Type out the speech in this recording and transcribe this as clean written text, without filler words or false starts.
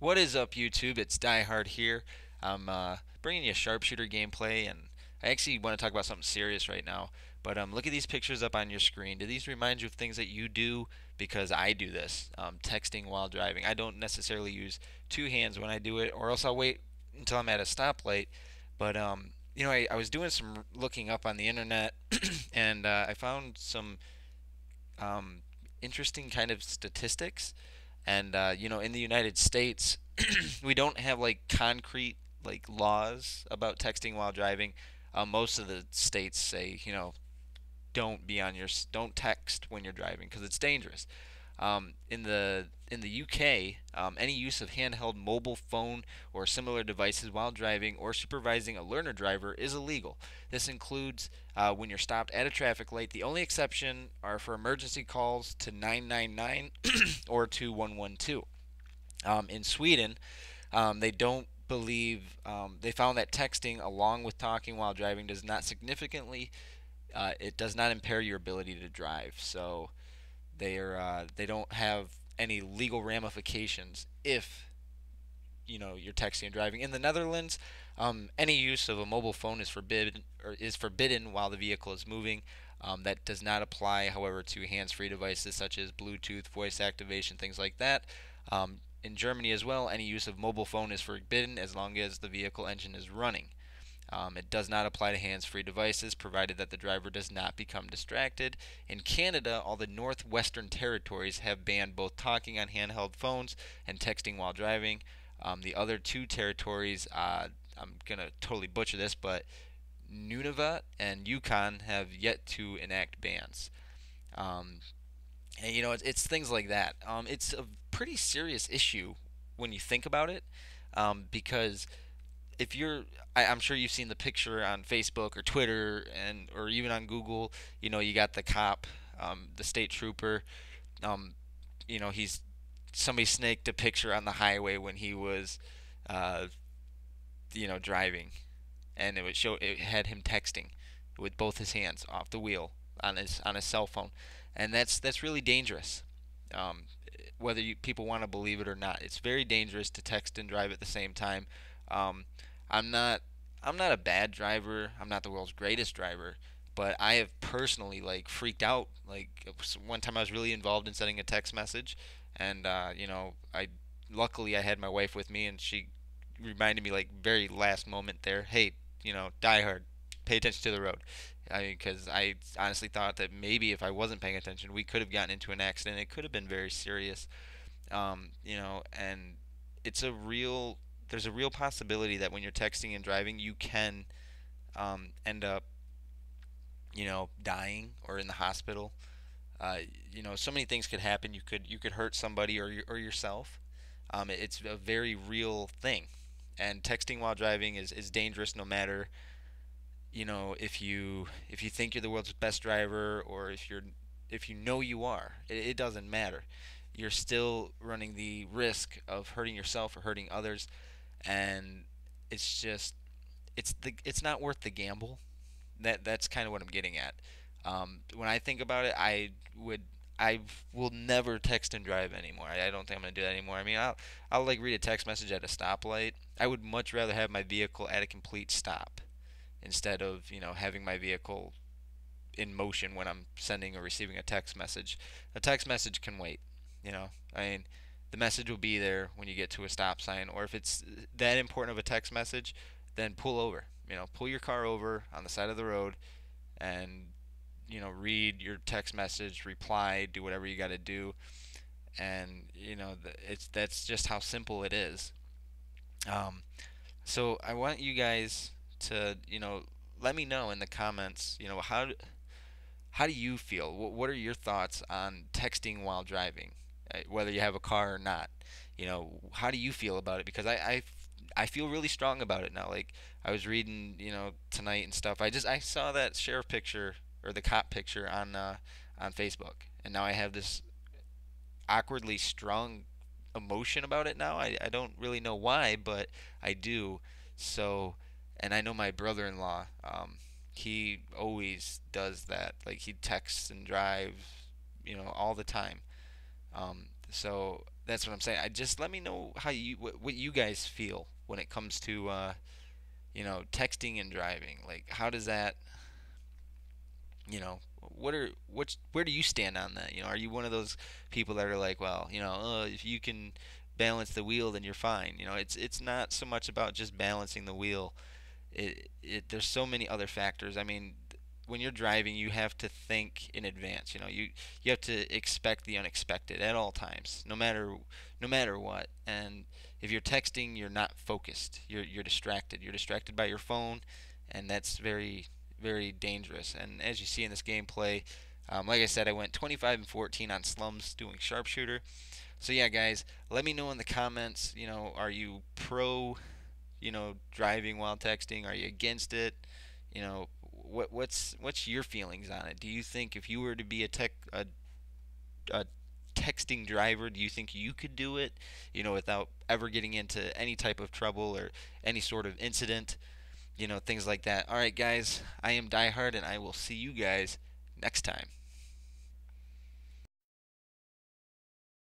What is up, YouTube? It's Die Hard here. I'm bringing you a sharpshooter gameplay, and I actually want to talk about something serious right now. But look at these pictures up on your screen. Do these remind you of things that you do? Because I do this, texting while driving. I don't necessarily use two hands when I do it, or else I'll wait until I'm at a stoplight. But I was doing some looking up on the internet, and I found some um, interesting kind of statistics. And in the United States, we don't have like concrete like laws about texting while driving. Most of the states say, don't text when you're driving because it's dangerous. In the UK, any use of handheld mobile phone or similar devices while driving or supervising a learner driver is illegal. This includes when you're stopped at a traffic light. The only exception are for emergency calls to 999 or to 112. In Sweden, they don't believe they found that texting along with talking while driving does not significantly it does not impair your ability to drive. So they don't have any legal ramifications if you're texting and driving. In the Netherlands, any use of a mobile phone is forbidden while the vehicle is moving. That does not apply, however, to hands-free devices such as Bluetooth, voice activation, things like that. In Germany as well, any use of mobile phone is forbidden as long as the vehicle engine is running. It does not apply to hands-free devices, provided that the driver does not become distracted. In Canada, all the Northwestern territories have banned both talking on handheld phones and texting while driving. The other two territories, I'm gonna totally butcher this, but Nunavut and Yukon have yet to enact bans. Um, and it's things like that. It's a pretty serious issue when you think about it, because if you're I'm sure you've seen the picture on Facebook or Twitter and or even on Google. You got the cop, the state trooper. Um, he's somebody snaked a picture on the highway when he was, uh, driving, and it had him texting with both his hands off the wheel on his cell phone, and that's really dangerous. Um, Whether people want to believe it or not, it's very dangerous to text and drive at the same time. Um, I'm not I'm not a bad driver. I'm not the world's greatest driver, but I have personally like freaked out. Like one time I was really involved in sending a text message, and I luckily I had my wife with me, and she reminded me like very last moment there, hey, die hard, pay attention to the road. I mean, because I honestly thought that maybe if I wasn't paying attention, we could have gotten into an accident. It could have been very serious. And it's a real there's a real possibility that when you're texting and driving, you can end up, dying or in the hospital. So many things could happen. You could hurt somebody or yourself. It's a very real thing, and texting while driving is dangerous no matter if you think you're the world's best driver or if you know you are. It doesn't matter. You're still running the risk of hurting yourself or hurting others, and it's just it's not worth the gamble. That's kind of what I'm getting at. When I think about it, I will never text and drive anymore. I don't think I'm gonna do that anymore. I mean, I'll like read a text message at a stoplight. I would much rather have my vehicle at a complete stop instead of having my vehicle in motion when I'm sending or receiving a text message. A text message can wait. I mean, the message will be there when you get to a stop sign, or if it's that important of a text message, then pull over. Pull your car over on the side of the road and read your text message, reply, do whatever you got to do, and it's that's just how simple it is. Um, so I want you guys to let me know in the comments. How do you feel? What are your thoughts on texting while driving, whether you have a car or not? How do you feel about it? Because I feel really strong about it now. Like I was reading, tonight and stuff. I saw that sheriff picture or the cop picture on Facebook, and now I have this awkwardly strong emotion about it now. I don't really know why, but I do. So, and I know my brother-in-law, he always does that. Like he texts and drives, all the time. Um, So that's what I'm saying. I just let me know how what you guys feel when it comes to texting and driving. Like how does that, where do you stand on that? Are you one of those people that are like, well, if you can balance the wheel, then you're fine. It's not so much about just balancing the wheel. There's so many other factors. I mean, when you're driving, you have to think in advance. You have to expect the unexpected at all times, no matter what. And if you're texting, you're not focused. You're distracted. You're distracted by your phone, and that's very very dangerous. And as you see in this gameplay, like I said, I went 25 and 14 on slums doing sharpshooter. So yeah, guys, let me know in the comments. Are you pro driving while texting? Are you against it? What's your feelings on it? Do you think if you were to be a texting driver, do you think you could do it, without ever getting into any type of trouble or any sort of incident, things like that? All right, guys, I am Die Hard, and I will see you guys next time.